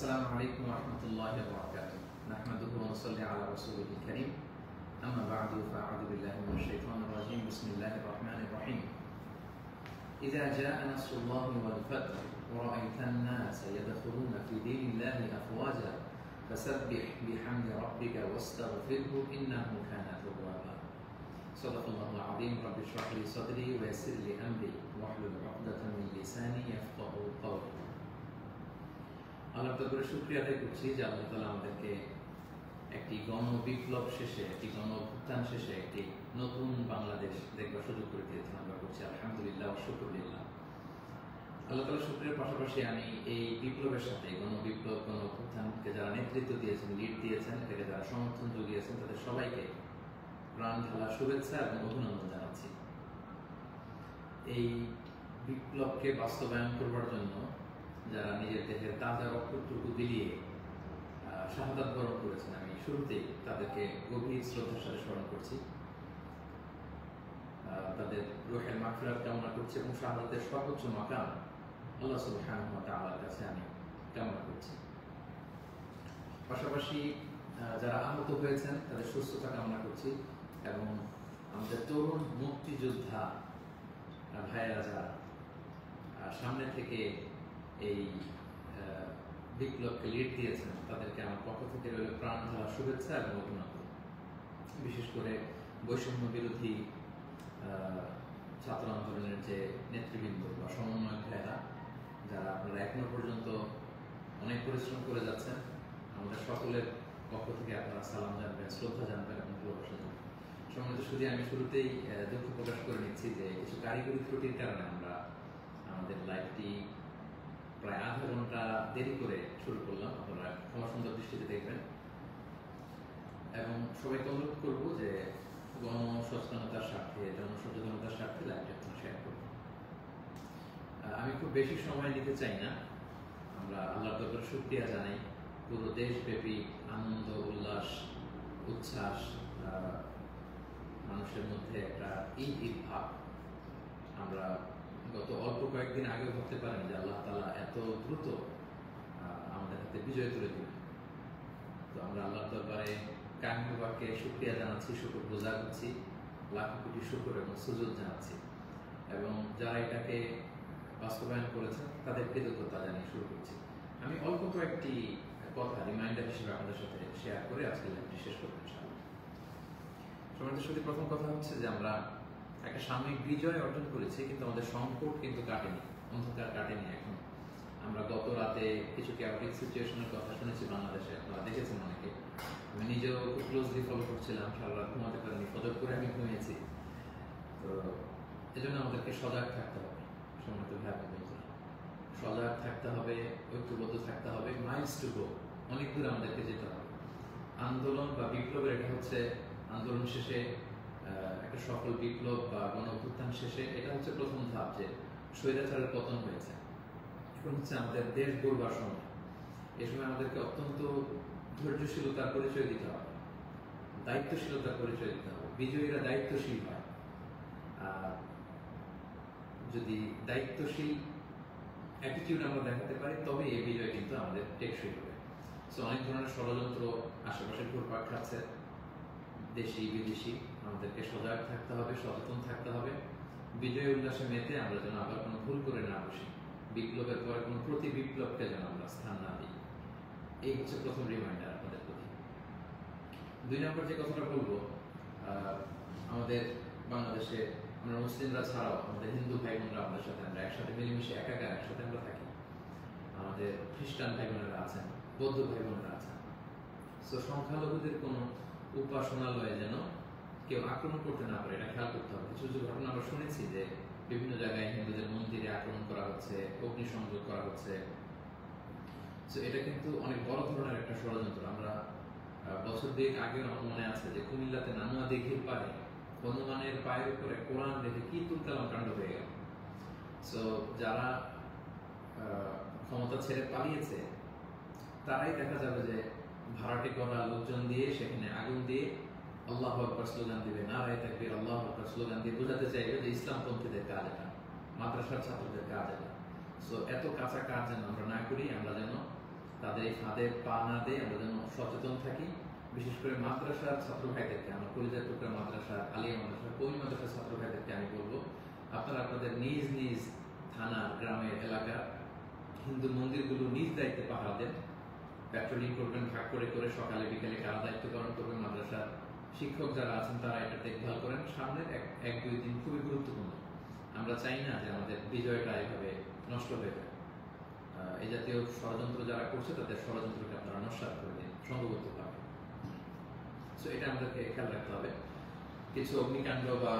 السلام عليكم ورحمة الله وبركاته. نحمده ونصلي على رسوله الكريم. أما بعد فأعوذ بالله من الشيطان الرجيم. بسم الله الرحمن الرحيم. إذا جاء نصر الله والفتح ورأيت الناس يدخلون في دين الله أفواجا فسبح بحمد ربك واستغفره إنه كان توابا. صدق الله العظيم. رب اشرح لي صدري ويسر لي أمري واحلل عقدة من لساني يفقهوا قولي. আল্লাহ তাআলার শুকরিয়া আদায় করছি যে আল্লাহ তাআলা আমাদেরকে একটি গণ বিপ্লব শেষে, একটি গণ অভ্যুত্থান শেষে একটি নতুন বাংলাদেশ দেখবার সুযোগ করে দিয়েছেন। আমরা করছি আলহামদুলিল্লাহ ওয়া শুকরুলিল্লাহ। আল্লাহ তাআলার শুকরিয়ার পাশাপাশি আমি এই বিপ্লবের সাথে গণ বিপ্লব, গণ অভ্যুত্থানকে যারা নেতৃত্ব দিয়েছেন, লিড দিয়েছেন, এটাকে যারা সমর্থন জুগিয়েছেন, তাদের সবাইকে প্রাণ ঢালা শুভেচ্ছা এবং অভিনন্দন জানাচ্ছি। এই বিপ্লবকে বাস্তবায়ন করবার জন্য যারা নিজের দেহের তাজা রক্তটুকু বিলিয়ে শাহাদাত বরণ করেছেন, আমি শুরুতেই তাদেরকে গভীর শ্রদ্ধার সাথে স্মরণ করছি। তাদের রূহের মাগফিরাত কামনা করছি এবং শাহাদাতের সর্বোচ্চ মাকাম আল্লাহ সুবহানাহু ওয়া তাআলার কাছে আমি কামনা করছি। পাশাপাশি যারা আহত হয়েছেন তাদের সুস্থতা কামনা করছি এবং আমাদের তরুণ মুক্তিযোদ্ধা ভাইয়েরা যারা সামনে থেকে এই বিপ্লবকে লিড দিয়েছেন, তাদেরকে আমার পক্ষ থেকে রইল প্রাণ ঢালা শুভেচ্ছা এবং অভিনন্দন। বিশেষ করে বৈষম্য বিরোধী ছাত্র আন্দোলনের যে নেতৃবৃন্দ বা সমন্বয়ক ভাইয়েরা, যারা আপনারা এখনো পর্যন্ত অনেক পরিশ্রম করে যাচ্ছেন, আমাদের সকলের পক্ষ থেকে আপনারা সালাম জানবেন, শ্রদ্ধা জানবেন এবং ভালোবাসা জানবেন। সম্মানিত শুধু আমি শুরুতেই দুঃখ প্রকাশ করে নিচ্ছি যে কিছু কারিগরি ত্রুটির কারণে আমরা আমাদের লাইভটি প্রায় আধা ঘন্টা দেরি করে শুরু করলাম। আপনারা ক্ষমা সুন্দর দৃষ্টিতে দেখবেন এবং সবাইকে অনুরোধ করবো যে গণসচেতনতার স্বার্থে, জনসচেতনতার স্বার্থে লাইভটা আপনারা শেয়ার করবেন। আমি খুব বেশি সময় নিতে চাই না। আমরা আল্লাহর দরবারে শুকরিয়া জানাই। পুরো দেশব্যাপী আনন্দ, উল্লাস, উচ্ছ্বাস, মানুষের মধ্যে একটা ঈদ ভাব আমরা গত অল্প কয়েকদিন আগে ভাবতে পারেন যে আল্লাহ তাআলা এত দ্রুত আমাদের হাতে বিজয় তুলে দিবেন। তো আমরা আল্লাহর দরবারে কায়মুবাকে শুকরিয়া জানাচ্ছি, শুকর গুজার করছি, লাখ কোটি শুকর এবং সুজুদ জানাচ্ছি এবং যারা এটাকে বাস্তবায়ন করেছেন তাদের কৃতজ্ঞতা জানিয়ে শুরু করছি। আমি অল্প কয়েকটি কথা রিমাইন্ডার হিসেবে আপনাদের সাথে শেয়ার করে আজকে লাইভটি শেষ করবো ইনশাআল্লাহ। সমাজের সাথে প্রথম কথা হচ্ছে যে আমরা একটা সাময়িক বিজয় অর্জন করেছি, কিন্তু আমাদের সংকট কিন্তু কাটেনি, অন্ধকার কাটেনি। এখন আমরা গত রাতে কিছু ক্যাওটিক সিচুয়েশনের কথা শুনেছি বাংলাদেশে, আপনারা দেখেছেন অনেকে। আমি নিজেও খুব ক্লোজলি ফলো করছিলাম, সারা রাত ঘুমাতে পারিনি, ফজর করে আমি ঘুমিয়েছি। তো এজন্য আমাদেরকে সজাগ থাকতে হবে। সম্মানিত ভাই বন্ধুরা, সজাগ থাকতে হবে, ঐক্যবদ্ধ থাকতে হবে। মাইলস টু গো, অনেক দূর আমাদেরকে যেতে হবে। আন্দোলন বা বিপ্লবের এটা হচ্ছে আন্দোলন শেষে একটা সফল বিপ্লব বা গণ অভ্যুত্থান শেষে এটা হচ্ছে প্রথম ধাপ, যে স্বৈরাচারের পতন হয়েছে। এখন হচ্ছে আমাদের দেশ গড়বার সময়। এই সময় আমাদেরকে অত্যন্ত ধৈর্যশীলতার পরিচয় দিতে হবে, দায়িত্বশীলতার পরিচয় দিতে হবে। বিজয়ীরা দায়িত্বশীল হয়। যদি দায়িত্বশীল অ্যাটিটিউড আমরা দেখাতে পারি, তবে এই বিজয় কিন্তু আমাদের টেকসই হবে। সো অনেক ধরনের ষড়যন্ত্র আশেপাশে ঘুরপাক খাচ্ছে, দেশি বিদেশি। আমাদেরকে সজাগ থাকতে হবে, সচেতন থাকতে হবে। বিজয় উল্লাসে মেতে আমরা যেন আবার কোনো ভুল করে না বসি, বিপ্লবের পরে কোনো প্রতি বিপ্লবকে যেন আমরা স্থান না দিই। এই হচ্ছে প্রথম রিমাইন্ডার আপনাদের প্রতি। 2 নম্বর যে কথাটা বলবো, আমাদের বাংলাদেশে আমরা মুসলিমরা ছাড়াও আমাদের হিন্দু ভাই বোনরা আমাদের সাথে, আমরা একসাথে মিলেমিশে একাকার একসাথে আমরা থাকি। আমাদের খ্রিস্টান ভাই বোনেরা আছেন, বৌদ্ধ ভাই বোনেরা আছেন। সো সংখ্যালঘুদের কোনো উপাসনালয়ে যেন কেউ আক্রমণ করতে না পারে, এটা খেয়াল করতে হবে। কিছু কিছু ঘটনা আমরা শুনেছি যে বিভিন্ন জায়গায় হিন্দুদের মন্দিরে আক্রমণ করা হচ্ছে, অগ্নিসংযোগ করা হচ্ছে। তো এটা কিন্তু অনেক বড় ধরনের একটা ষড়যন্ত্র। আমরা বছর 2 আগে আমার মনে আছে যে কুমিল্লাতে নানুয়া দিঘির পারে হনুমানের পায়ের উপরে কোরআন রেখে কি তুলকালাম কাণ্ড হয়ে গেল। সো যারা ক্ষমতা ছেড়ে পালিয়েছে তারাই দেখা যাবে যে ভাড়াটে করা লোকজন দিয়ে সেখানে আগুন দিয়ে আল্লাহু আকবার স্লোগান দিবে, নারায়ে তাকবীর, আল্লাহু আকবার স্লোগান দিয়ে বোঝাতে চাইবে যে ইসলামপন্থীদের কাজ এটা, মাদ্রাসার ছাত্রদের কাজ এটা। সো এত কাঁচা কাজ যেন আমরা না করি, আমরা যেন তাদের এই ফাঁদে পা না দিয়ে আমরা যেন সচেতন থাকি। বিশেষ করে মাদ্রাসার ছাত্র ভাইদেরকে, আমার কলিজার টুকরা মাদ্রাসা, আলিয়া মাদ্রাসা, কৌমি মাদ্রাসার ছাত্র ভাইদেরকে আমি বলবো, আপনারা আপনাদের নিজ নিজ থানা, গ্রামের, এলাকার হিন্দু মন্দিরগুলো নিজ দায়িত্বে পাহারা দেন। প্যাট্রোলিং করবেন ভাগ করে করে, সকালে বিকেলে কারা দায়িত্ব পালন করবেন। মাদ্রাসার শিক্ষক যারা আছেন তারা এটা দেখভাল করেন। সামনের এক দুই দিন খুবই গুরুত্বপূর্ণ। আমরা চাই না যে আমাদের বিজয়টা এভাবে নষ্ট হয়ে যায়। এই জাতীয় ষড়যন্ত্র যারা করছে তাদের ষড়যন্ত্রকে আপনারা নস্যাৎ করে দিন সংঘবদ্ধভাবে। সো এটা আমাদেরকে খেয়াল রাখতে হবে। কিছু অগ্নিকাণ্ড বা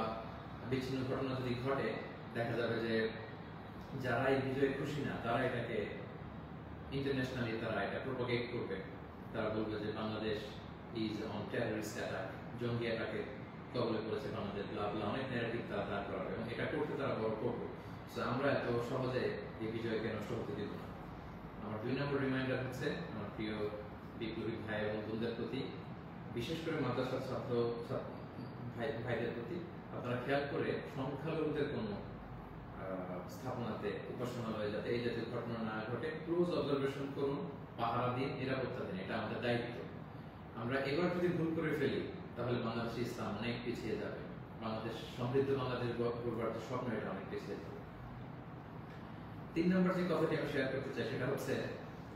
বিচ্ছিন্ন ঘটনা যদি ঘটে, দেখা যাবে যে যারা এই বিজয়ে খুশি না তারা এটাকে ইন্টারন্যাশনালি তারা এটা প্রোপাগেট করবে। তারা বলবে যে Bangladesh is on terrorist attack, জঙ্গি অ্যাটাকে কবলে পড়েছে বাংলাদেশ, ব্লা ব্লা, অনেক ন্যারেটিভ তারা দাঁড় করাবে এবং এটা করতে তারা বড় করবে। সো আমরা এত সহজে এই বিজয়কে নষ্ট হতে দিব না। আমার 2 নম্বর রিমাইন্ডার হচ্ছে আমার প্রিয় বিপ্লবী ভাই এবং বোনদের প্রতি, বিশেষ করে মাদ্রাসার ছাত্র ভাইদের প্রতি, আপনারা খেয়াল করে সংখ্যালঘুদের কোনো স্থাপনাতে, উপাসনালয়ে যাতে এই জাতীয় ঘটনা না ঘটে ক্লোজ অবজারভেশন করুন, পাহারা দিন, নিরাপত্তা দিন। এটা আমাদের দায়িত্ব। আমরা এবার যদি ভুল করে ফেলি তাহলে বাংলাদেশ ইসলাম অনেক পিছিয়ে যাবে। বাংলাদেশ সমৃদ্ধ বাংলাদেশ গড়বার যে স্বপ্ন, এটা অনেক পিছিয়ে যাবে। 3 নম্বর যে কথাটি আমি শেয়ার করতে চাই সেটা হচ্ছে,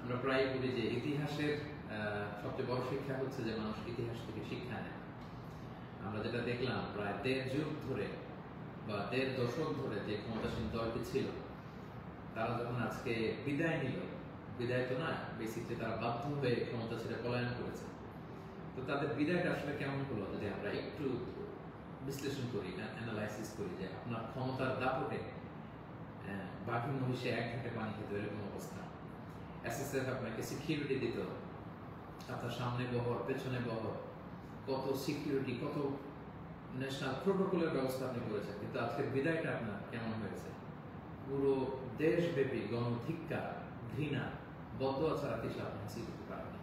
আমরা প্রায় বলি যে ইতিহাসের সবচেয়ে বড় শিক্ষা হচ্ছে যে মানুষ ইতিহাস থেকে শিক্ষা নেয়। আমরা যেটা দেখলাম প্রায় 1.5 যুগ ধরে বা 1.5 দশক ধরে যে ক্ষমতাসীন দলটি ছিল, তারা যখন আজকে বিদায় নিল, বিদায় তো না, বেসিকলি তারা বাধ্য হয়ে ক্ষমতা ছেড়ে পলায়ন করেছে। তো তাদের বিদায়টা আসলে কেমন হলো যদি আমরা একটু বিশ্লেষণ করি, অ্যানালাইসিস করি, যে আপনার ক্ষমতার দাপটে বাকি মহিষে এক ঘাটে পানি খেতে, এরকম অবস্থা। এসএসএফ আপনাকে সিকিউরিটি দিত, আপনার সামনে বহর, পেছনে বহর, কত সিকিউরিটি, কত ন্যাশনাল প্রোটোকলের ব্যবস্থা আপনি করেছেন। কিন্তু আজকের বিদায়টা আপনার কেমন হয়েছে? পুরো দেশব্যাপী গণধিক্কার, ঘৃণা, বদদোয়া ছাড়া কিছু আপনি হাসিল করতে পারেননি।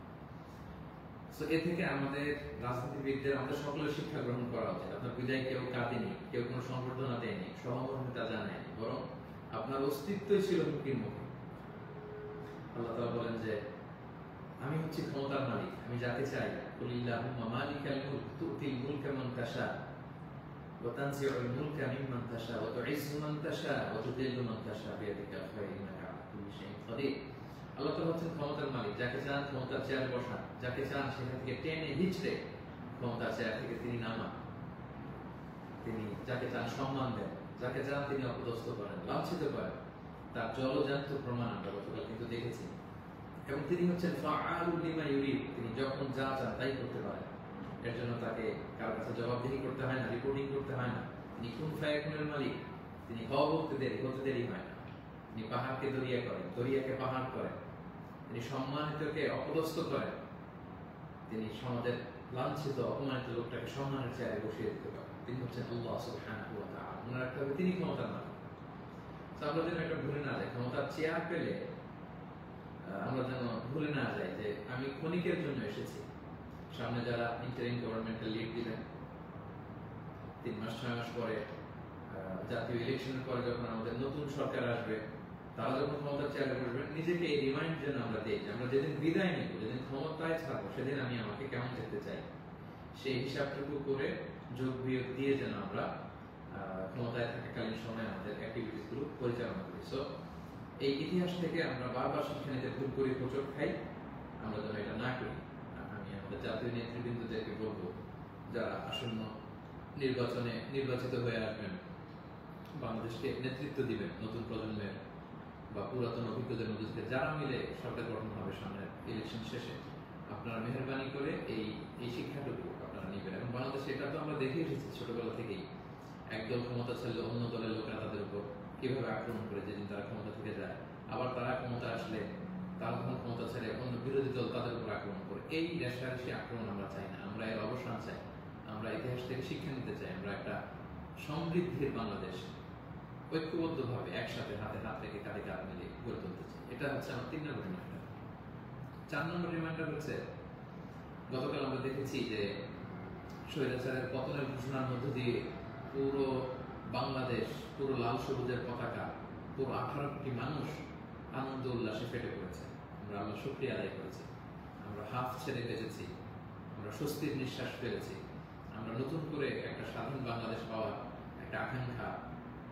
সো এ থেকে আমাদের রাজনীতিবিদদের, আমাদের সকলের শিক্ষা গ্রহণ করা উচিত। আপনার বিদায় কেউ কাঁদেনি, কেউ কোনো সংবর্ধনা দেয়নি, সহমর্মিতা জানায়নি, বরং আপনার অস্তিত্বই ছিল হুমকির মুখে। আল্লাহ তাআলা বলেন যে আমি হচ্ছি ক্ষমতার মালিক, আমি যাকে চাই, কুলিল্লাহুম্মা মালিকাল মুলক তুতিল মুলকা মান তাশা ওয়া তানজিউল মুলকা মিম্মান তাশা ওয়া তুইজ্জু মান তাশা ওয়া তুযিল্লু মান তাশা বিয়াদিকাল খায়র ইন্নাকা আলা কুল্লি শাইইন কাদির। আল্লাহ তাআলা হচ্ছেন ক্ষমতার মালিক, যাকে চান ক্ষমতার চেয়ারে বসান, যাকে চান সেখান থেকে টেনে হিচড়ে ক্ষমতার চেয়ার থেকে তিনি নামান। তিনি যাকে চান সম্মান দেন, যাকে চান তিনি অপদস্থ করেন, লাঞ্ছিত করেন। তার জলজান্ত প্রমাণ আমরা গতকাল কিন্তু দেখেছি। এবং তিনি হচ্ছেন ফাআলুল লিমা ইউরিদ, তিনি যখন যা চান তাই করতে পারেন। এর জন্য তাকে কারো কাছে জবাবদিহি করতে হয় না, রিপোর্টিং করতে হয় না। তিনি কুন ফায়াকুনের মালিক, তিনি হওয়া বলতে দেরি, হতে দেরি হয় না। তিনি পাহাড়কে দরিয়া করেন, দরিয়াকে পাহাড় করেন। তিনি সম্মানিতকে অপদস্থ করেন। তিনি সমাজের লাঞ্ছিত, অপমানিত লোকটাকে সম্মানের চেয়ারে বসিয়ে দিতে পারেন। তিনি হচ্ছেন আল্লাহ সুবহানাহু ওয়া তাআলা। মনে রাখতে হবে তিনি ক্ষমতার মালিক। আমরা যেন এটা ভুলে না যাই, ক্ষমতার চেয়ার পেলে আমরা যেন ভুলে না যাই যে আমি ক্ষণিকের জন্য এসেছি। সামনে যারা ইন্টারিম গভর্নমেন্টের লিড দিবেন, 3 মাস 6 মাস পরে জাতীয় ইলেকশনের পরে যখন আমাদের নতুন সরকার আসবে, তারা যখন ক্ষমতার চেয়ারে বসবেন, নিজেকে এই রিমাইন্ড যেন আমরা দিই যে আমরা যেদিন বিদায় নিব, যেদিন ক্ষমতায় থাকবো, সেদিন আমি আমাকে কেমন দেখতে চাই, সেই হিসাবটুকু করে যোগ বিয়োগ দিয়ে যেন আমরা ক্ষমতায় থাকাকালীন সময় আমাদের অ্যাক্টিভিটিস গুলো পরিচালনা করি। সো এই ইতিহাস থেকে আমরা বারবার শিক্ষা নিতে ভুল করি, হোঁচট খাই, আমরা যেন এটা না করি। আমি আমাদের জাতীয় নেতৃবৃন্দদেরকে বলবো, যারা আসন্ন নির্বাচনে নির্বাচিত হয়ে আসবেন, বাংলাদেশকে নেতৃত্ব দিবেন, নতুন প্রজন্মের বা পুরাতন অভিজ্ঞদের মধ্যে থেকে যারা মিলে সরকার গঠন হবে সামনের ইলেকশন শেষে, আপনারা মেহরবানি করে এই শিক্ষাটুকু আপনারা নেবেন। এবং বাংলাদেশে এটা তো আমরা দেখে এসেছি ছোটবেলা থেকেই, একদল ক্ষমতা ছাড়লে অন্য দলের লোকেরা তাদের উপর কিভাবে আক্রমণ করে যেদিন তারা ক্ষমতা থেকে যায়। আবার তারা ক্ষমতা আসলে, তারা যখন ক্ষমতা ছেড়ে অন্য বিরোধী দল তাদের উপর আক্রমণ করে। এই রেশারেশি আক্রমণ আমরা চাই না, আমরা এর অবসান চাই। আমরা ইতিহাস থেকে শিক্ষা নিতে চাই। আমরা একটা সমৃদ্ধির বাংলাদেশ ঐক্যবদ্ধভাবে একসাথে হাতে হাত রেখে কাঁধে কাঁধ মিলিয়ে গড়ে তুলতে চাই। এটা হচ্ছে আমার 3 নম্বর রিমাইন্ডার। 4 নম্বর রিমাইন্ডার হচ্ছে, গতকাল আমরা দেখেছি যে স্বৈরাচারের পতনের ঘোষণার মধ্য দিয়ে পুরো বাংলাদেশ, পুরো লাল সবুজের পতাকা, পুরো 18 কোটি মানুষ আনন্দ উল্লাসে ফেটে পড়েছে। আমরা আল্লাহ শুকরিয়া আদায় করেছি, আমরা হাফ ছেড়ে বেঁচেছি, আমরা স্বস্তির নিঃশ্বাস ফেলেছি, আমরা নতুন করে একটা স্বাধীন বাংলাদেশ পাওয়ার একটা আকাঙ্ক্ষা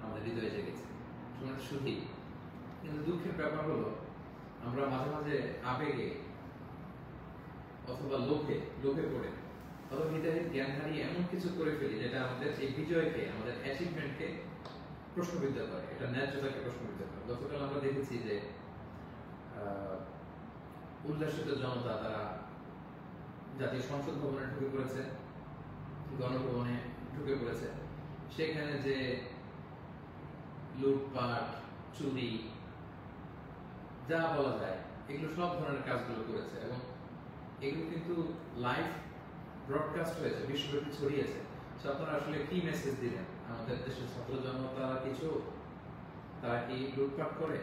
আমাদের হৃদয়ে জেগেছে। সময় সুখী, কিন্তু দুঃখের ব্যাপার হলো আমরা মাঝে মাঝে আবেগে অথবা লোভে পড়ে অথবা হৃদয়ের জ্ঞান হারিয়ে এমন কিছু করে ফেলি যেটা আমাদের এই বিজয়কে, আমাদের অ্যাচিভমেন্টকে প্রশ্নবিদ্ধ করে, এটা ন্যায্যতাকে প্রশ্নবিদ্ধ করে। গতকাল আমরা দেখেছি যে উল্লাসিত জনতা তারা জাতীয় সংসদ ভবনে ঢুকে পড়েছে, গণভবনে ঢুকে পড়েছে, সেখানে যে লুটপাট, চুরি, যা বলা যায় এগুলো সব ধরনের কাজগুলো করেছে এবং এগুলো কিন্তু লাইভ ব্রডকাস্ট হয়েছে, বিশ্বব্যাপী ছড়িয়েছে। আপনারা আসলে কি মেসেজ দিলেন? আমাদের দেশের ছাত্র জনতা কিছু, তারা কি লুটপাট করে?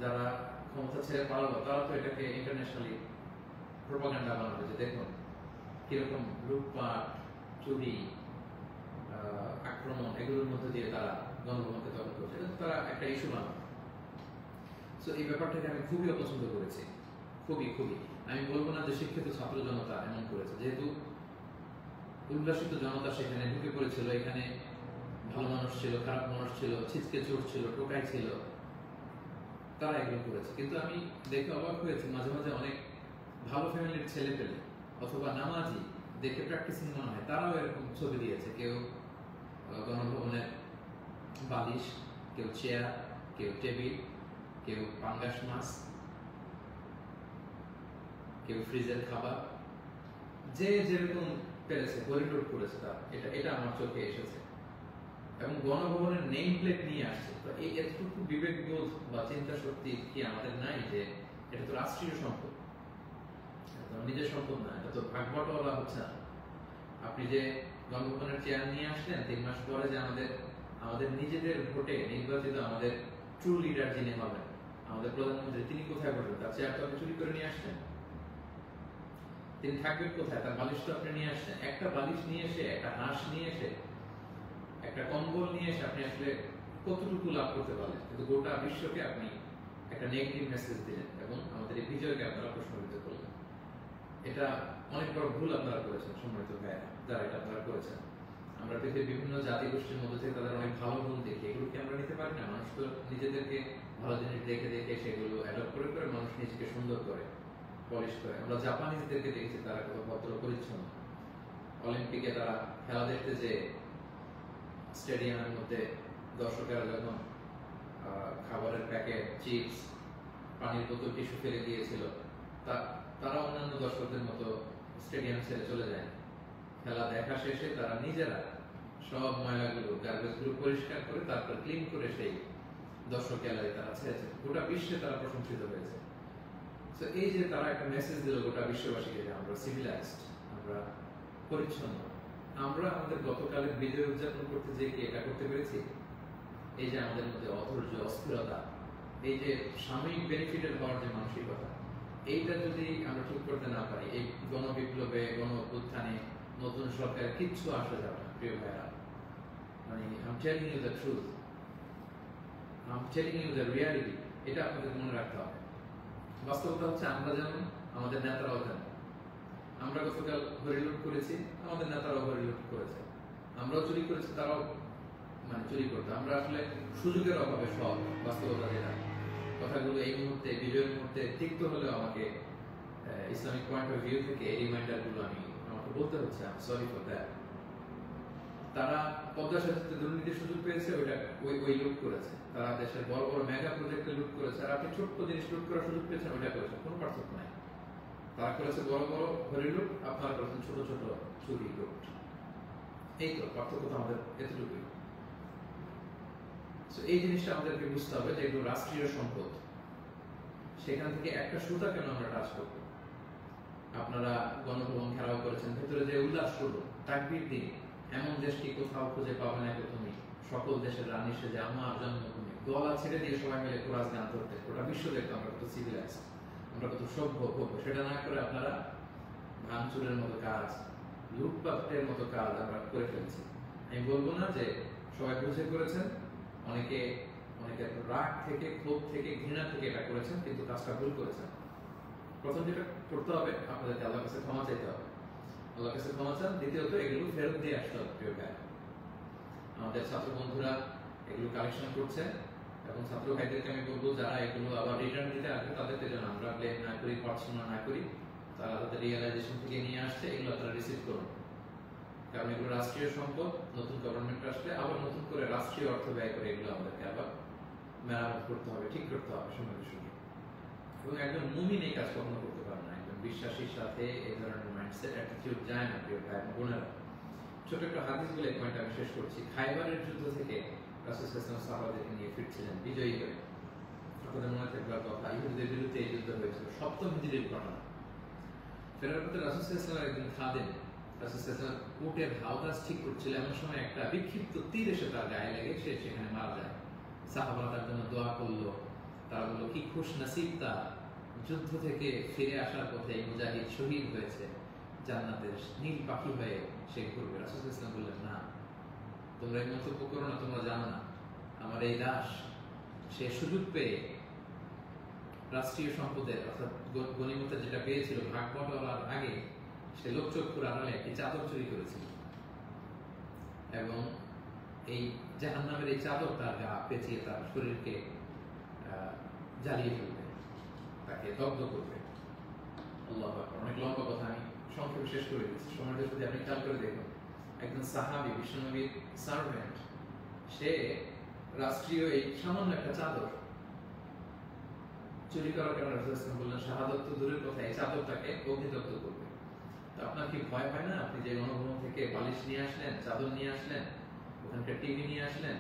যারা ক্ষমতা ছেড়ে পালালো তারা তো এটাকে ইন্টারন্যাশনালি প্রোপাগান্ডা বানাবে যে দেখুন কিরকম লুটপাট, চুরি, আক্রমণ এগুলোর মধ্যে দিয়ে তারা গণভবনকে দখল করছে, তারা একটা ইস্যু বানাবে। সো এই ব্যাপারটাকে আমি খুবই অপছন্দ করেছি, খুবই। আমি বলবো না যে শিক্ষিত ছাত্র জনতা এমন করেছে, যেহেতু উল্লাসিত জনতা সেখানে ঢুকে পড়েছিল, এখানে ভালো মানুষ ছিল, খারাপ মানুষ ছিল, ছিচকে চোর ছিল, টোকাই ছিল, তারা এগুলো করেছে। কিন্তু আমি দেখে অবাক হয়েছি মাঝে মাঝে অনেক ভালো ফ্যামিলির ছেলে পেলে অথবা নামাজি, দেখে প্র্যাকটিসিং মনে হয়, তারাও এরকম ছবি দিয়েছে। কেউ গণভবনের বালিশ, কেউ চেয়ার, কেউ টেবিল, কেউ পাঙ্গাস মাছ, কেউ ফ্রিজের খাবার, যে যেরকম পেরেছে হরিলুট করেছে। তার এটা আমার চোখে এসেছে এবং গণভবনের নেম প্লেট নিয়ে আসছে। তো এই এতটুকু বিবেকবোধ বা চিন্তা শক্তি কি আমাদের নাই যে এটা তো রাষ্ট্রীয় সম্পদ, নিজের সম্পদ না, এটা তো ভাগ বটোয়ারা হচ্ছে না। আপনি যে গণভবনের চেয়ার নিয়ে আসলেন, 3 মাস পরে যে আমাদের নিজেদের ভোটে নির্বাচিত আমাদের ট্রু লিডার যিনি হবেন, আমাদের প্রধানমন্ত্রী, তিনি কোথায় বসবেন? তার চেয়ার তো আপনি চুরি করে নিয়ে আসছেন। তিনি থাকবেন কোথায়? তার বালিশ তো আপনি নিয়ে আসছেন। একটা বালিশ নিয়ে এসে, একটা হাঁস নিয়ে এসে, একটা কম্বল নিয়ে এসে আপনি আসলে কতটুকু লাভ করতে পারলেন? কিন্তু গোটা বিশ্বকে আপনি একটা নেগেটিভ মেসেজ দিলেন এবং আমাদের এই বিজয়কে আপনারা প্রশ্নবিদ্ধ করলেন। এটা অনেক বড় ভুল আপনারা করেছেন সম্মানিত ভাইয়েরা, যারা এটা আপনারা করেছেন। আমরা পৃথিবীর বিভিন্ন জাতি গোষ্ঠীর মধ্যে থেকে তাদের অনেক ভালো গুণ দেখি, এগুলোকে আমরা নিতে পারি না? মানুষ তো নিজেদেরকে ভালো জিনিস দেখে দেখে সেগুলো অ্যাডপ্ট করে করে মানুষ নিজেকে সুন্দর করে, পলিশ করে। আমরা জাপানিজদেরকে দেখেছি তারা কত ভদ্র পরিচ্ছন্ন। অলিম্পিকে তারা খেলা দেখতে যে স্টেডিয়ামের মধ্যে দর্শকেরা যখন খাবারের প্যাকেট, চিপস, পানির বোতল, টিস্যু ফেলে দিয়েছিল, তারা অন্যান্য দর্শকদের মতো স্টেডিয়াম ছেড়ে চলে যায়। খেলা দেখা শেষে তারা নিজেরা সব ময়লাগুলো, গার্বেজগুলো পরিষ্কার করে তারপর ক্লিন করে সেই দর্শক গ্যালারি তারা ছেড়েছে। গোটা বিশ্বে তারা প্রশংসিত হয়েছে। তো এই যে তারা একটা মেসেজ দিল গোটা বিশ্ববাসীকে যে আমরা সিভিলাইজড, আমরা পরিচ্ছন্ন। আমরা আমাদের গতকালের বিজয় উদযাপন করতে যে কি এটা করতে পেরেছি? এই যে আমাদের মধ্যে অধৈর্য, অস্থিরতা, এই যে সাময়িক বেনিফিটেড হওয়ার যে মানসিকতা, এইটা যদি আমরা ঠিক করতে না পারি, এই গণবিপ্লবে, গণ অভ্যুত্থানে নতুন সরকার কিচ্ছু আসা যাবে না প্রিয় ভাইরা। মানে I'm telling you the truth, I'm telling you the reality, এটা আপনাদের মনে রাখতে হবে। বাস্তবতা হচ্ছে আমরা যেমন, আমাদের নেতারাও যেমন। আমরা গতকাল হরিলুট করেছি, আমাদের নেতারাও হরিলুট করেছে। আমরাও চুরি করেছি, তারাও চুরি করতে। আমরা আসলে সুযোগের অভাবে সব, বাস্তবতা যেটা। কথাগুলো এই মুহূর্তে, বিজয়ের মুহূর্তে তিক্ত হলেও আমাকে ইসলামিক পয়েন্ট অফ ভিউ থেকে এই রিমাইন্ডারগুলো আমাকে বলতে হচ্ছে। I am sorry for that. তারা পদ্মা সেতুতে দুর্নীতির সুযোগ পেয়েছে, ওই লুট করেছে। তারা দেশের বড় বড় মেগা প্রজেক্টে লুট করেছে, আর আপনি ছোট্ট জিনিস লুট করার সুযোগ পেয়েছেন, ওইটা করেছেন। কোনো পার্থক্য নাই। তারা করেছে বড় বড় হরি লুট, আপনারা করেছেন ছোট ছোট চুরি লুট। এই তো পার্থক্য তো আমাদের এতটুকুই। এই জিনিসটা আমাদেরকে বুঝতে হবে যে এগুলো রাষ্ট্রীয় সম্পদ। সেখান থেকে একটা সুতা কেন আমরা টাচ করবো? আপনারা গণভবন ঘেরাও করেছেন, ভেতরে যে উল্লাস করবো, তাকবীর দিন। এমন দেশ কি কোথাও খুঁজে পাবে না তুমি? সকল দেশের রানী সেজে আমার জন্মভূমি, গলা ছেড়ে দিয়ে সবাই মিলে কোরাস গান করতে, গোটা বিশ্ব দেখতো আমরা কত সিভিলাইজ, আমরা কত সভ্য ভব্য। সেটা না করে আপনারা ভাঙচুরের মতো কাজ, লুটপাটের মতো কাজ আমরা করে ফেলছি। আমি বলবো না যে সবাই বুঝে করেছেন, অনেকে রাগ থেকে, ক্ষোভ থেকে, ঘৃণা থেকে এটা করেছেন, কিন্তু কাজটা ভুল করেছেন। প্রথম যেটা করতে হবে আপনাদেরকে আল্লাহর কাছে ক্ষমা চাইতে হবে, আল্লাহর কাছে ক্ষমা চান। দ্বিতীয়ত এগুলো ফেরত দিয়ে আসতে হবে প্রিয় ভাই। আমাদের ছাত্র বন্ধুরা এগুলো কালেকশন করছে এবং ছাত্র ভাইদেরকে আমি বলবো যারা এগুলো আবার রিটার্ন দিতে আসবে তাদেরকে যেন আমরা ব্লেম না করি, পড়াশোনা না করি, তারা তাদের রিয়েলাইজেশন থেকে নিয়ে আসছে, এগুলো তারা রিসিভ করুন। কারণ এগুলো রাষ্ট্রীয় সম্পদ, নতুন গভর্নমেন্ট আসলে আবার নতুন করে রাষ্ট্রীয় অর্থ ব্যয় করে এগুলো আমাদেরকে আবার মেরামত করতে হবে, ঠিক করতে হবে সঙ্গে সঙ্গে। এবং একজন মুমিন এই কাজ কখনো করতে পারে না, একজন বিশ্বাসীর সাথে এই ধরনের মাইন্ডসেট অ্যাটিটিউড যায় না প্রিয় ভাই এবং বোনেরা। ছোট একটা হাদিস বলে পয়েন্ট আমি শেষ করছি। খাইবারের যুদ্ধ থেকে রাসূল সাল্লাল্লাহু আলাইহি ওয়াসাল্লাম সাহাবাদেরকে নিয়ে ফিরছিলেন বিজয়ী হয়ে। আপনাদের মনে থাকবার কথা, ইহুদিদের বিরুদ্ধে এই যুদ্ধ হয়েছিল, 7ম হিজরির ঘটনা। ফেরার পথে রাসূল সাল্লাল্লাহু আলাইহি ওয়াসাল্লাম একদিন খাদেম রাসূল সাল্লাল্লাহু আলাইহি ওয়াসাল্লাম উটের হাওদাস ঠিক করছিল, এমন সময় একটা বিক্ষিপ্ত তীর এসে তার গায়ে লেগে সে সেখানে মারা যায়। সাহাবারা তার জন্য দোয়া করলো, তারা বললো কি খুশ নসিব তার, যুদ্ধ থেকে ফিরে আসার পথে এই মুজাহিদ শহীদ হয়েছে, জান্নাতের নীল পাখি হয়ে সে ঘুরবে। রাসূল সাল্লাল্লাহু আলাইহি ওয়াসাল্লাম বললেন না, তোমরা এই মন্তব্য করো না, তোমরা জানো না আমার এই দাস সে সুযোগ পেয়ে রাষ্ট্রীয় সম্পদের অর্থাৎ গনিমতের যেটা পেয়েছিল ভাগ বটলার আগে সে লোকচক্ষুর আড়ালে একটি চাদর চুরি করেছিল এবং এই জাহান্নামের এই চাদর তার গা পেঁচিয়ে তার শরীরকে জ্বালিয়ে ফেলবে, তাকে দগ্ধ করবে। আল্লাহু আকবার। অনেক লম্বা কথা, আমি সংক্ষেপে শেষ করে দিচ্ছি। সময়টা যদি আপনি খেয়াল করে দেখুন, একজন সাহাবী বিশ্বনবীর সার্ভেন্ট, সে রাষ্ট্রীয় এই সামান্য একটা চাদর চুরি করার কারণে রাসূল সাল্লাল্লাহু আলাইহি ওয়াসাল্লাম বললেন শাহাদাত তো দূরের কথা, এই চাদরটাকে অগ্নিদগ্ধ করবে। তো আপনার কি ভয় হয় না? আপনি যে গণভবন থেকে বালিশ নিয়ে আসলেন, চাদর নিয়ে আসলেন, ওখানকার টিভি নিয়ে আসলেন,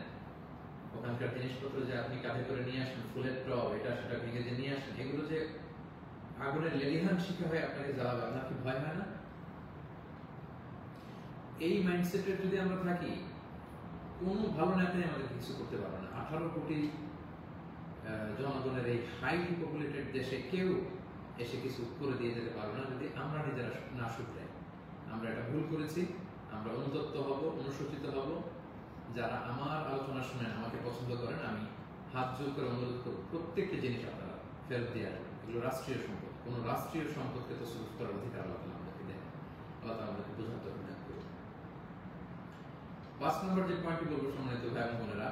ওখানকার জিনিসপত্র যে আপনি কাঁধে করে নিয়ে আসলেন, ফুলের টব এটা সেটা ভেঙে যে নিয়ে আসলেন, এগুলো যে আগুনের লেলিহান শিখা হয়ে আপনাকে জ্বালাবে, আপনার কি ভয় হয় না? এই মাইন্ডসেটে যদি আমরা থাকি, কোন ভালো নেতাই আমাদের কিছু করতে পারবে না। 18 কোটি জনগণের এই হাইলি পপুলেটেড দেশে কেউ এসে কিছু করে দিয়ে যেতে পারবে না যদি আমরা নিজেরা না শুধরাই। আমরা এটা ভুল করেছি, আমরা অনুতপ্ত হব, অনুশোচিত হব। যারা আমার আলোচনা শুনেন, আমাকে পছন্দ করেন, আমি হাত জোর করে অনুরোধ করব প্রত্যেকটি জিনিস আপনারা ফেরত দিয়ে আসবেন। এগুলো রাষ্ট্রীয় সম্পদ, কোন রাষ্ট্রীয় সম্পদকে তো সুরক্ষিত করার অধিকার আল্লাহ তাআলা আমাদেরকে দেন। আল্লাহ তাআলা আমাদেরকে বোঝার তৌফিক দান করুন। 5 নম্বর যে পয়েন্টটি বলবো সম্মানিত ভাই এবং বোনেরা,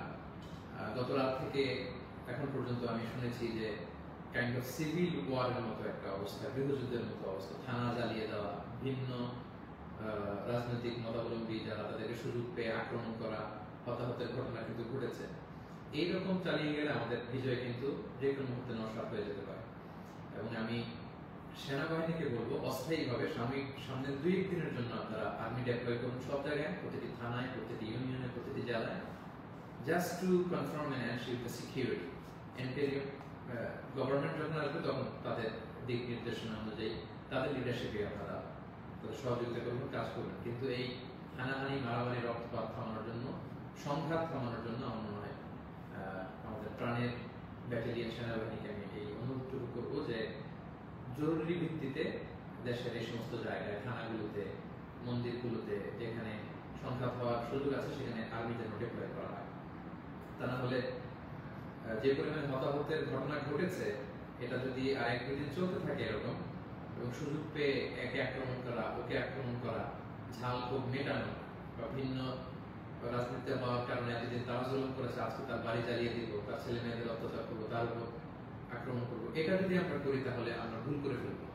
গত রাত থেকে এখন পর্যন্ত আমি শুনেছি যে কাইন্ড অফ সিভিল ওয়ারের মতো একটা অবস্থা, গৃহযুদ্ধের মতো অবস্থা, থানা জ্বালিয়ে দেওয়া, ভিন্ন রাজনৈতিক মতাবলম্বী যারা তাদেরকে সুযোগ পেয়ে আক্রমণ করা, হতাহতের ঘটনা কিন্তু ঘটেছে। এইরকম চালিয়ে গেলে আমাদের বিজয় কিন্তু যে কোনো মুহূর্তে নস্বাত হয়ে যেতে পারে। এবং আমি সেনাবাহিনীকে বলবো অস্থায়ীভাবে সামনের 2-1 দিনের জন্য আপনারা আর্মি ডেপ্লয় করুন সব জায়গায়, প্রতিটি থানায়, প্রতিটি ইউনিয়নে, প্রতিটি জেলায়, just to confirm and ensure the security. Interim government যখন আসবে তখন তাদের দিক নির্দেশনা অনুযায়ী তাদের লিডারশিপে আপনারা সহযোগিতা করবেন, কাজ করবেন। কিন্তু এই হানাহানি, মারামারি, রক্তপাত থামানোর জন্য, সংঘাত থামানোর জন্য আমার মনে হয় আমাদের প্রাণের ব্যাটালিয়ন সেনাবাহিনীকে আমি এই অনুরোধটুকু করবো যে জরুরি ভিত্তিতে দেশের এই সমস্ত জায়গায়, থানাগুলোতে, মন্দিরগুলোতে যেখানে সংঘাত হওয়ার সুযোগ আছে সেখানে আর্মি যেন ডেপ্লয় করা হয়। তা না হলে যে পরিমাণে হতাহতের ঘটনা ঘটেছে, এটা যদি আর 1-2 দিন চলতে থাকে এরকম, এবং সুযোগ পেয়ে একে আক্রমণ করা, ওকে আক্রমণ করা, ঝাল ক্ষোভ মেটানো, বা ভিন্ন রাজনীতি হওয়ার কারণে এতদিন তারা জুলুম করেছে, আজকে তার বাড়ি জ্বালিয়ে দিব, তার ছেলে মেয়েদের অত্যাচার করবো, তার উপর আক্রমণ করবো, এটা যদি আমরা করি তাহলে আমরা ভুল করে ফেলবো।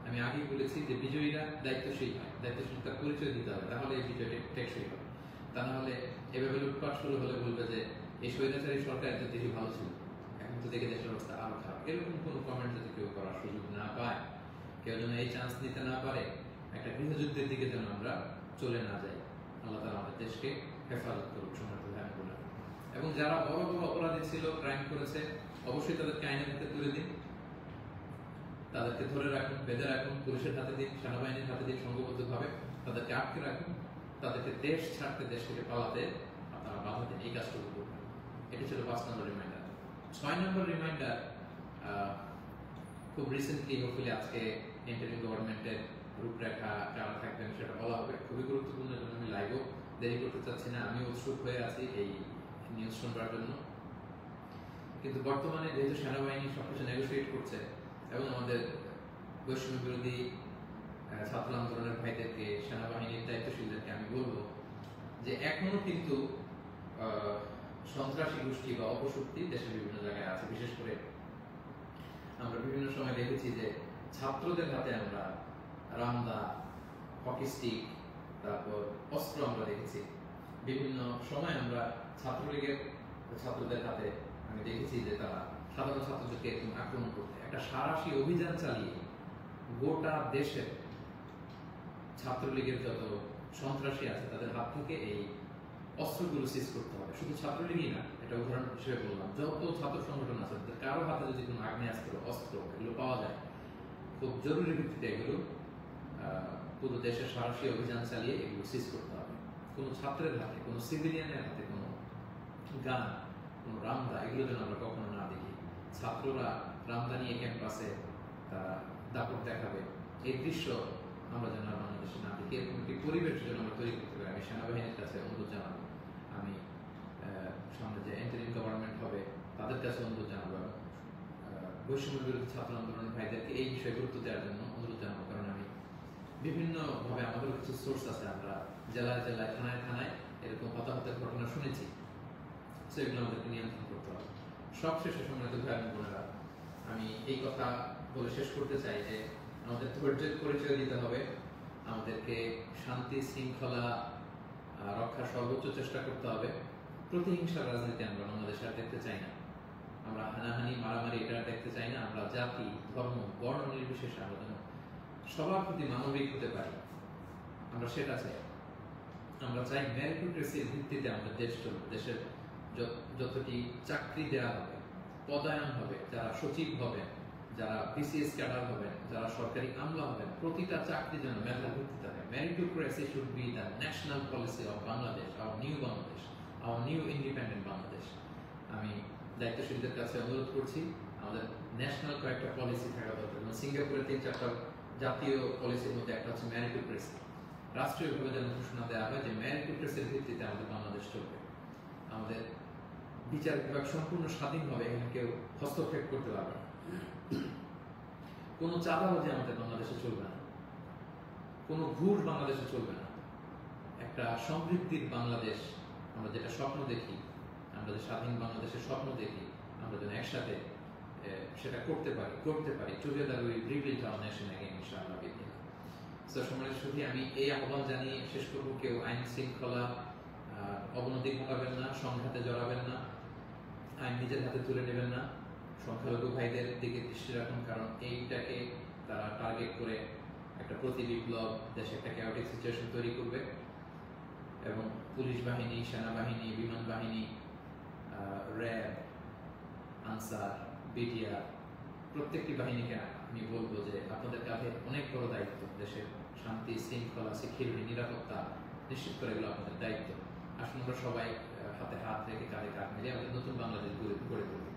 আমি আগেই বলেছি যে বিজয়ীরা দায়িত্বশীল হয়, দায়িত্বশীলতার পরিচয় দিতে হবে, তাহলে এই বিজয়টি টেকসই হবে। তা না হলে এভাবে লুটপাট শুরু হলে বলবে যে এই স্বৈরাচারী সরকার এত দেশে ভালো ছিল, এখন তো দেখে দেশের অবস্থা আরো খারাপ। এরকম কোনো কমেন্ট যদি কেউ করার সুযোগ না পায়, কেউ যেন এই চান্স নিতে না পারে, একটা গৃহযুদ্ধের দিকে যেন আমরা চলে না যাই। আল্লাহ তাআলা আমাদের দেশকে হেফাজত করুক, সমর্থ ধ্যান করুন। এবং যারা বড় বড় অপরাধী ছিল, ক্রাইম করেছে, অবশ্যই তাদেরকে আইনের হাতে তুলে দিন, তাদেরকে ধরে রাখুন, বেঁধে রাখুন, পুলিশের হাতে দিন, সেনাবাহিনীর হাতে দিন, সংঘবদ্ধভাবে তাদেরকে আটকে রাখুন, তাদেরকে দেশ ছাড়তে, দেশ থেকে পালাতে আপনারা বাধা দিন। এই কাজটুকু করবেন। এটি ছিল 5 নম্বর রিমাইন্ডার। 6 নম্বর রিমাইন্ডার, খুব রিসেন্টলি হোপফুলি আজকে ইন্টারিম গভর্নমেন্টের রূপরেখা কারা থাকবেন সেটা বলা হবে। খুবই গুরুত্বপূর্ণ, জন্য আমি লাইভও দেরি করতে চাচ্ছি না, আমি উৎসুক হয়ে আছি এই নিউজ শুনবার জন্য। কিন্তু বর্তমানে যেহেতু সেনাবাহিনী সবকিছু নেগোসিয়েট করছে এবং আমাদের বৈষম্য বিরোধী ছাত্র আন্দোলনের ভাইদেরকে, সেনাবাহিনীর দায়িত্বশীলদেরকে আমি বলবো যে এখনো কিন্তু সন্ত্রাসী গোষ্ঠী বা অপশক্তি দেশের বিভিন্ন জায়গায় আছে। বিশেষ করে আমরা বিভিন্ন সময় দেখেছি যে ছাত্রদের হাতে আমরা রামদা, হকি স্টিক, তারপর অস্ত্র আমরা দেখেছি। বিভিন্ন সময় আমরা ছাত্রলীগের ছাত্রদের হাতে আমি দেখেছি যে তারা সাধারণ ছাত্রদেরকে আক্রমণ করতে একটা সারাশি অভিযান চালিয়ে গোটা দেশের ছাত্রলীগের যত সন্ত্রাসী আছে তাদের হাত থেকে এই অস্ত্রগুলো সিজ করতে হবে। শুধু ছাত্রলীগই না, এটা উদাহরণ হিসেবে বললাম, যত ছাত্র সংগঠন আছে কারো হাতে যদি কোনো আগ্নেয়াস্ত্র, অস্ত্র এগুলো পাওয়া যায়, খুব জরুরি ভিত্তিতে এগুলো পুরো দেশের সারাশি অভিযান চালিয়ে এগুলো সিজ করতে হবে। কোনো ছাত্রের হাতে, কোনো সিভিলিয়ানের হাতে কোনো গান, কোনো রামদা এগুলো যেন আমরা কখনো না দেখি। ছাত্ররা রামদা নিয়ে ক্যাম্পাসে তারা দাপট দেখাবে, এই দৃশ্য আমরা যেন বাংলাদেশে না দেখি। এরকম একটি পরিবেশ যেন আমরা তৈরি করতে পারি। আমি সেনাবাহিনীর কাছে অনুরোধ জানাবো, আমি সামনে যে ইন্টারিম গভর্নমেন্ট হবে তাদের কাছে অনুরোধ জানাবো, বৈষম্য বিরোধী ছাত্র আন্দোলনের ভাইদেরকে এই বিষয়ে গুরুত্ব দেওয়ার জন্য অনুরোধ জানাবো। কারণ আমি বিভিন্নভাবে আমাদেরও কিছু সোর্স আছে, আমরা জেলায় জেলায়, থানায় থানায় এরকম হতাহতের ঘটনা শুনেছি। সেগুলো আমাদেরকে নিয়ন্ত্রণ করতে হবে। সবশেষে সম্মানিত ভাই এবং বোনেরা, আমি এই কথা বলে শেষ করতে চাই যে আমাদের ধৈর্যের পরিচয় দিতে হবে, আমাদেরকে শান্তি শৃঙ্খলা রক্ষার সর্বোচ্চ চেষ্টা করতে হবে। প্রতিহিংসার রাজনীতি আমরা বাংলাদেশে আর দেখতে চাই না, আমরা হানাহানি মারামারি এটা দেখতে চাই না। আমরা জাতি, ধর্ম, বর্ণ নির্বিশেষে আমরা যেন সবার প্রতি মানবিক হতে পারি, আমরা সেটা চাই। আমরা চাই মেরিটোক্রেসির ভিত্তিতে আমাদের দেশ চলবে। দেশের যতটি চাকরি দেওয়া হবে, পদায়ন হবে, যারা সচিব হবেন, যারা বিসিএস ক্যাডার হবেন, যারা সরকারি আমলা হবেন, প্রতিটা চাকরি যেন মেধার ভিত্তিতে হবে। Meritocracy should be the national policy of Bangladesh, our new Bangladesh, our new independent Bangladesh. আমি দায়িত্বশীলদের কাছে অনুরোধ করছি, আমাদের ন্যাশনাল কয়েকটা পলিসি থাকা দরকার। সিঙ্গাপুরের 3-4টা জাতীয় পলিসির মধ্যে একটা হচ্ছে মেরিটোক্রেসি। রাষ্ট্রীয়ভাবে যেন ঘোষণা দেওয়া হয় যে মেরিটোক্রেসির ভিত্তিতে আমাদের বাংলাদেশ চলবে। আমাদের বিচার বিভাগ সম্পূর্ণ স্বাধীন হবে, এখানে কেউ হস্তক্ষেপ করতে পারবে না। কোনো চাঁদাবাজি আমাদের বাংলাদেশে চলবে না, কোনো ঘুষ বাংলাদেশে চলবে না। একটা সমৃদ্ধির বাংলাদেশ আমরা যেটা স্বপ্ন দেখি, আমরা যে স্বাধীন বাংলাদেশের স্বপ্ন দেখি, আমরা যেন একসাথে সেটা করতে পারি। Together we rebuild hour nation again ইনশাআল্লাহ বিদিনা। সো সম্মানিত সুধী, আমি এই আহ্বান জানিয়ে শেষ করব, কেউ আইন শৃঙ্খলা অবনতি ঘটাবেন না, সংঘাতে জড়াবেন না, আইন নিজের হাতে তুলে নেবেন না। সংখ্যালঘু ভাইদের দিকে দৃষ্টি রাখুন, কারণ এইটাকে তারা টার্গেট করে একটা প্রতি বিপ্লব, দেশে একটা ক্যাওটিক সিচুয়েশন তৈরি করবে। এবং পুলিশ বাহিনী, সেনাবাহিনী, বিমান বাহিনী, র্যাব, আনসার, বিটিআর, প্রত্যেকটি বাহিনীকে আমি বলবো যে আপনাদের কাঁধে অনেক বড় দায়িত্ব। দেশের শান্তি শৃঙ্খলা, সিকিউরিটি, নিরাপত্তা নিশ্চিত করে এগুলো আপনাদের দায়িত্ব। আসুন আমরা সবাই হাতে হাত রেখে, কাঁধে কাঁধ মিলে আমাদের নতুন বাংলাদেশ গড়ে তুলি।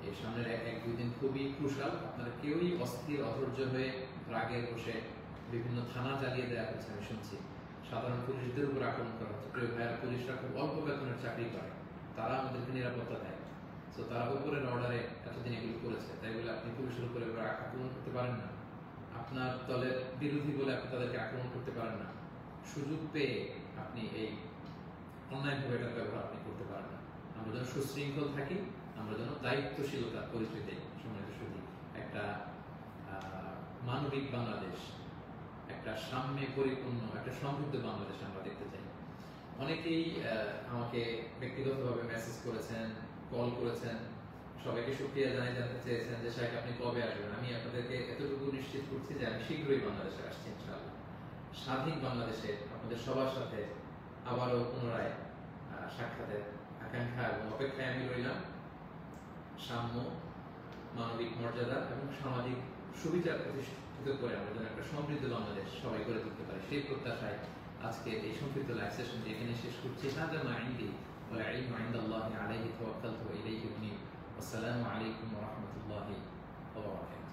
এই সামনের 1-2 দিন খুবই ক্রুশাল। আপনারা কেউই অস্থির, অধৈর্য হয়ে রাগে বসে বিভিন্ন থানা জ্বালিয়ে দেওয়া হচ্ছে, আমি শুনছি। সাধারণ পুলিশদের উপর আক্রমণ করা হচ্ছে। প্রিয় ভাইয়েরা, পুলিশরা খুব অল্প বেতনের চাকরি করে, তারা আমাদেরকে নিরাপত্তা দেয়। তো তারা উপরের অর্ডারে এতদিন এগুলো করেছে, তাই বলে আপনি পুলিশের উপরে আক্রমণ করতে পারেন না। আপনার দলের বিরোধী বলে আপনি তাদেরকে আক্রমণ করতে পারেন না। সুযোগ পেয়ে আপনি এই অন্যায়ভাবে এটার ব্যবহার আপনি করতে পারেন না। আমরা যেন সুশৃঙ্খল থাকি, আমরা যেন দায়িত্বশীলতার পরিচয় দিই। সম্মানিত সুধী, একটা মানবিক বাংলাদেশ, একটা সাম্যে পরিপূর্ণ, একটা সমৃদ্ধ বাংলাদেশ আমরা দেখতে চাই। অনেকেই আমাকে ব্যক্তিগতভাবে মেসেজ করেছেন, কল করেছেন, সবাইকে শুকরিয়া জানাই, জানতে চেয়েছেন যে শাইখ আপনি কবে আসবেন। আমি আপনাদেরকে এতটুকু নিশ্চিত করছি যে আমি শীঘ্রই বাংলাদেশে আসছি ইনশাআল্লাহ। স্বাধীন বাংলাদেশে আপনাদের সবার সাথে আবারও পুনরায় সাক্ষাতের আকাঙ্ক্ষা এবং অপেক্ষায় আমি রইলাম। সাম্য, মানবিক মর্যাদা এবং সামাজিক সুবিচার প্রতিষ্ঠিত করে আমরা যেন একটা সমৃদ্ধ বাংলাদেশ সবাই গড়ে তুলতে পারি, সেই প্রত্যাশায় আজকে এই সংক্ষিপ্ত লাইভ সেশনটি এখানে শেষ করছি। হাদা মা ইনদি ওয়াল ইলমু ইনদাল্লাহি আলাইহি তাওয়াক্কালতু ওয়া ইলাইহি উনীব। আসসালামু আলাইকুম ওয়া রাহমাতুল্লাহি ওয়া বারাকাতুহু।